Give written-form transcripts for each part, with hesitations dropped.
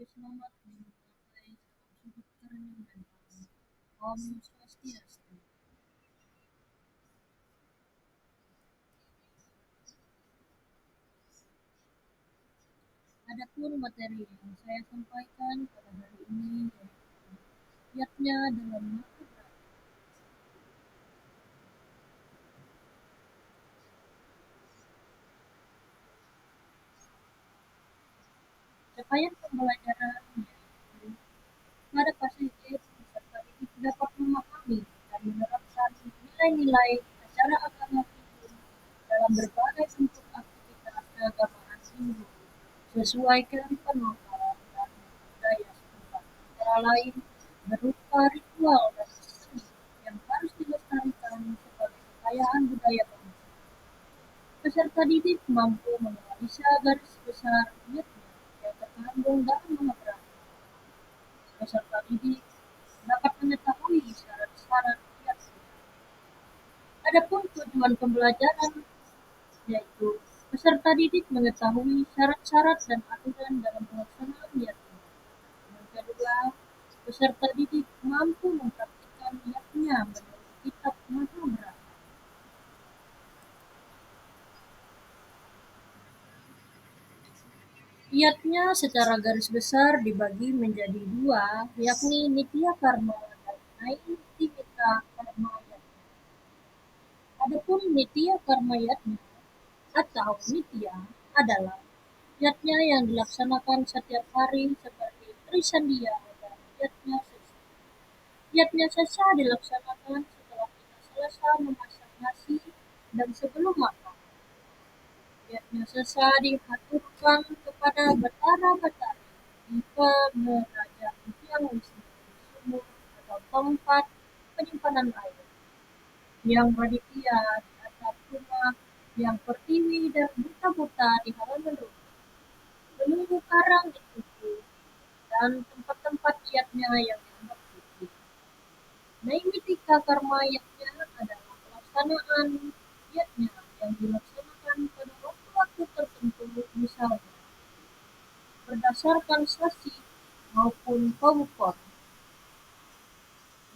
Selamat menggapai sudut kerenungan Om Swastiastu. Adapun materi yang saya sampaikan pada hari ini yaitu dalam makna capaian pembelajaran yaitu pada fase itu peserta didik dapat memahami dan menerapkan nilai-nilai acara agama itu dalam berbagai bentuk aktivitas keagamaan ini sesuai kearifan lokal dan budaya setempat, antara lain berupa ritual dan seni yang harus dilestarikan sebagai kekayaan budaya bangsa. Peserta didik mampu menganalisa garis besar niatnya yang terkandung dalam mengaprah. Peserta didik dapat mengetahui syarat-syarat niatnya. Adapun tujuan pembelajaran yaitu peserta didik mengetahui syarat-syarat dan aturan dalam pelaksanaan niatnya. Yang kedua, peserta didik mampu mempraktikkan niatnya menurut kitab Mahabharata. Niatnya secara garis besar dibagi menjadi dua, yakni nitya karma dan naitimita karma yatna. Adapun nitya karma yatna atau nitya adalah yatnya yang dilaksanakan setiap hari seperti Trisandia dan yatnya sesa. Yatnya sesa dilaksanakan setelah kita selesai memasak nasi dan sebelum makan. Yatnya sesa dihaturkan kepada Batara-Batari di penerajan tiang listrik di sumur atau tempat penyimpanan air. Yang Maditya di atap rumah, yang pertiwi dan buta-buta di halaman rumah. Menunggu karang ditutup dan tempat-tempat yatnya yang dianggap suci. Naimitika karma yatnya adalah pelaksanaan yatnya yang dilaksanakan pada waktu-waktu tertentu, misalnya berdasarkan sasi maupun pawukon.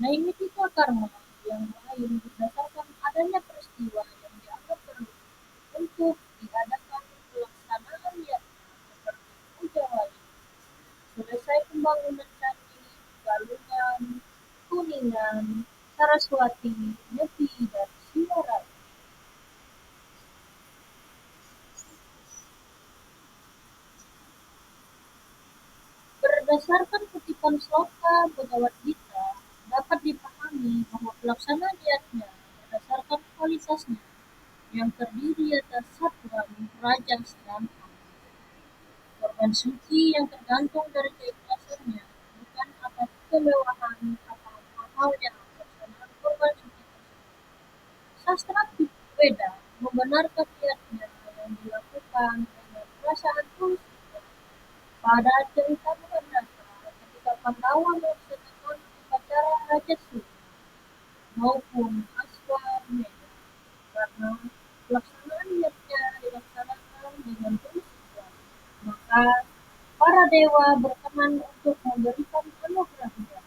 Naimitika karma yang lain berdasarkan adanya peristiwa yang dianggap perlu untuk diadakan pelaksanaan yatnya seperti puja wali, selesai pembangunan candi, Galungan, Kuningan, Saraswati, Nyepi, dan Siwarai. Berdasarkan kutipan sloka Bhagavad Gita, dapat dipahami bahwa pelaksanaan niatnya berdasarkan kualitasnya yang terdiri atas sattva, rajas, dan tamas. Korban suci yang tergantung dari keikhlasannya, bukan atas kemewahan atau mahalnya pelaksanaan korban suci tersebut. Sastra Veda membenarkan niatnya yang dilakukan dengan perasaan tulus ikhlas. Pada cerita Mahabharata, ketika Pandawa melaksanakan upacara Rajasuya maupun Aswamedha, karena pelaksanaan niatnya dilaksanakan dengan tulus ikhlas, maka para dewa berkenan untuk memberikan anugerahnya.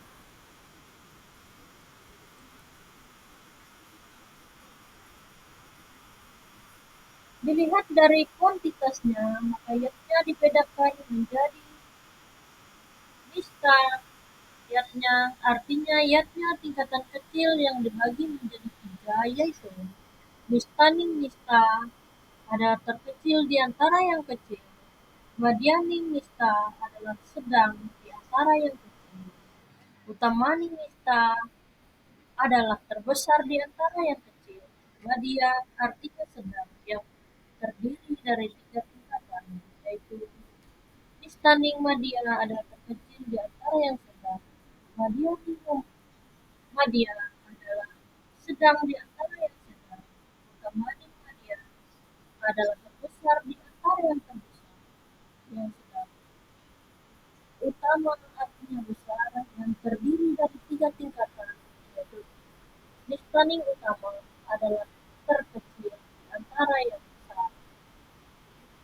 Dilihat dari kuantitasnya, maka yatnya dibedakan menjadi nista yatnya, artinya yatnya tingkatan kecil yang dibagi menjadi tiga, yaitu nistaning nista adalah terkecil di antara yang kecil, madyaning nista adalah sedang di antara yang kecil, utamaning nista adalah terbesar di antara yang kecil. Madya artinya sedang yang terdiri dari tiga tingkatan, yaitu Istaning Madya adalah terkecil di antara yang sedang. Madyaning Madya adalah sedang di antara yang sedang. Utamaning Madya adalah terbesar di antara yang terbesar, yang sedang. Utama artinya besar yang terdiri dari tiga tingkatan, yaitu Nistaning utama adalah terkecil di antara yang besar.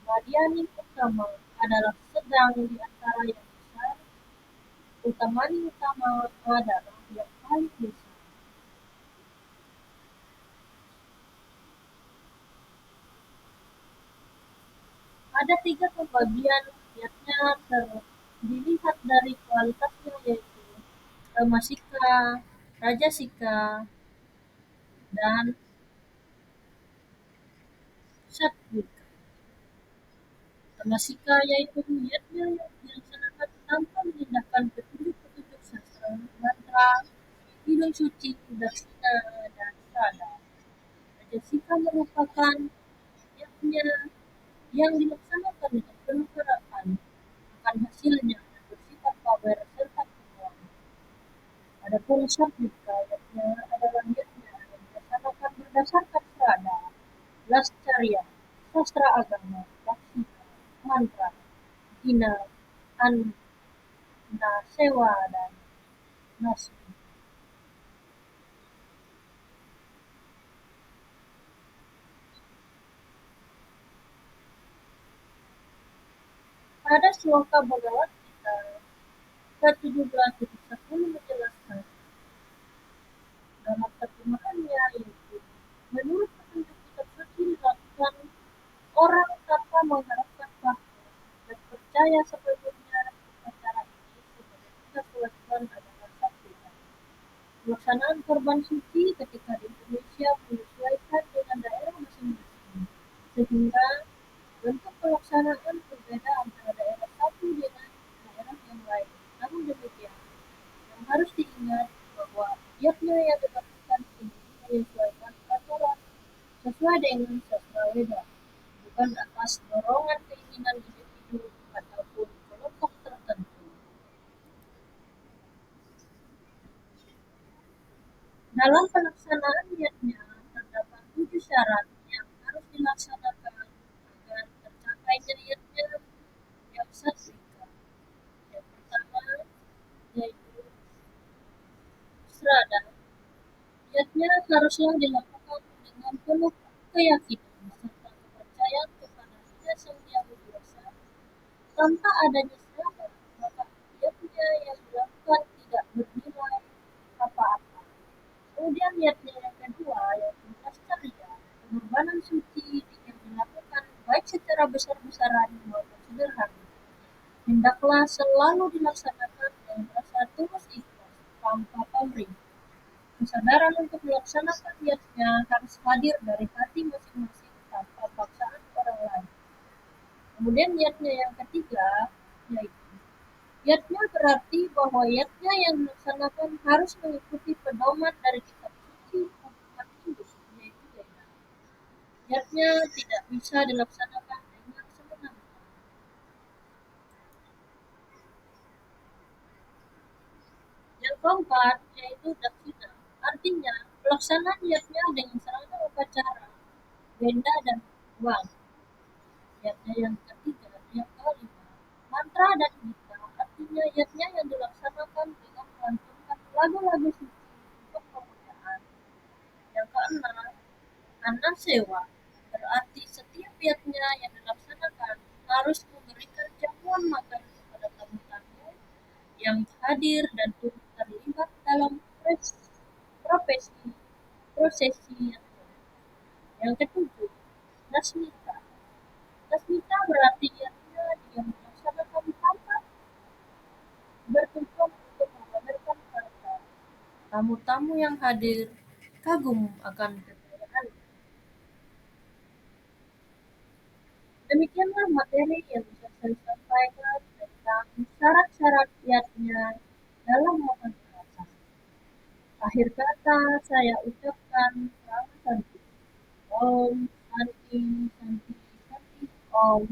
Madyaning utama adalah sedang di antara yang besar, Utama adalah yang paling besar. Ada tiga pembagian kiatnya dilihat dari kualitasnya yaitu Tamasika, Rajasika, dan Satwika. Tamasika yaitu niatnya yang dilaksanakan tanpa mengindahkan petunjuk-petunjuk sastra, mantra, hidung suci, daksina, dan sada. Rajasika merupakan niatnya yang dilaksanakan dengan penuh harapan akan hasilnya dan bersifat power serta kemauan. Adapun Satwika adalah niatnya yang dilaksanakan berdasarkan sada, lascarya, sastra agama, daksina, mantra, hina, anda, sewa, dan nasbi. Pada Sloka Bhagavad Gita ke-17-10 menjelaskan dalam terjemahannya yaitu menurut petunjuk kitab suci dilakukan orang tanpa mengharapkan pahala dan percaya sepenuhnya acara ini sebagai tugas kewajiban adalah satu. Pelaksanaan korban suci ketika di Indonesia menyesuaikan dengan daerah masing-masing, sehingga bentuk pelaksanaan berbeda antara daerah satu dengan daerah yang lain. Namun demikian, yang harus diingat bahwa giatnya yang dilakukan ini menyesuaikan peraturan sesuai dengan sastra Weda, bukan atas dorongan keinginan individu ataupun kelompok tertentu. Dalam pelaksanaan niatnya terdapat 7 syarat yang harus dilaksanakan agar tercapainya niatnya yang satvika. Yang pertama yaitu serada. Niatnya haruslah dilakukan dengan penuh keyakinan serta kepercayaan kepada Sang Yang Kuasa. Tanpa adanya serada, maka niatnya yang dilakukan tidak bernilai apa-apa. Kemudian niatnya yang kedua yaitu ceria, pengorbanan suci yang dilakukan baik secara besar-besaran maupun sederhana. Hendaklah selalu dilaksanakan dengan rasa tulus ikhlas tanpa pamrih. Kesadaran untuk melaksanakan niatnya harus hadir dari hati masing-masing tanpa paksaan orang lain. Kemudian niatnya yang ketiga yaitu niatnya berarti bahwa niatnya yang dilaksanakan harus mengikuti pedoman dari kitab suci umat Hindu yaitu Veda. Niatnya tidak bisa dilaksanakan dengan semena-mena. Yang keempat yaitu daksina. Artinya pelaksanaan niatnya dengan serangkaian upacara, benda dan uang. Niatnya yang ketiga, yang kelima, mantra dan gita. Artinya niatnya yang dilaksanakan dengan melantunkan lagu-lagu suci untuk pemujaan. Yang keenam, anasewa. Berarti setiap niatnya yang dilaksanakan harus memberikan jamuan makan kepada tamu-tamu yang hadir dan turut terlibat dalam profesi prosesi. Yang ketujuh, nasmita. Nasmita berarti niatnya dia melaksanakan tanpa bertujuan untuk memamerkan harta. Tamu-tamu yang hadir kagum akan kekayaan. Demikianlah materi yang bisa saya sampaikan tentang syarat-syarat niatnya dalam memanfaatkan. Akhir kata saya ucapkan selamat Santi. Om Santi Santi Santi Om.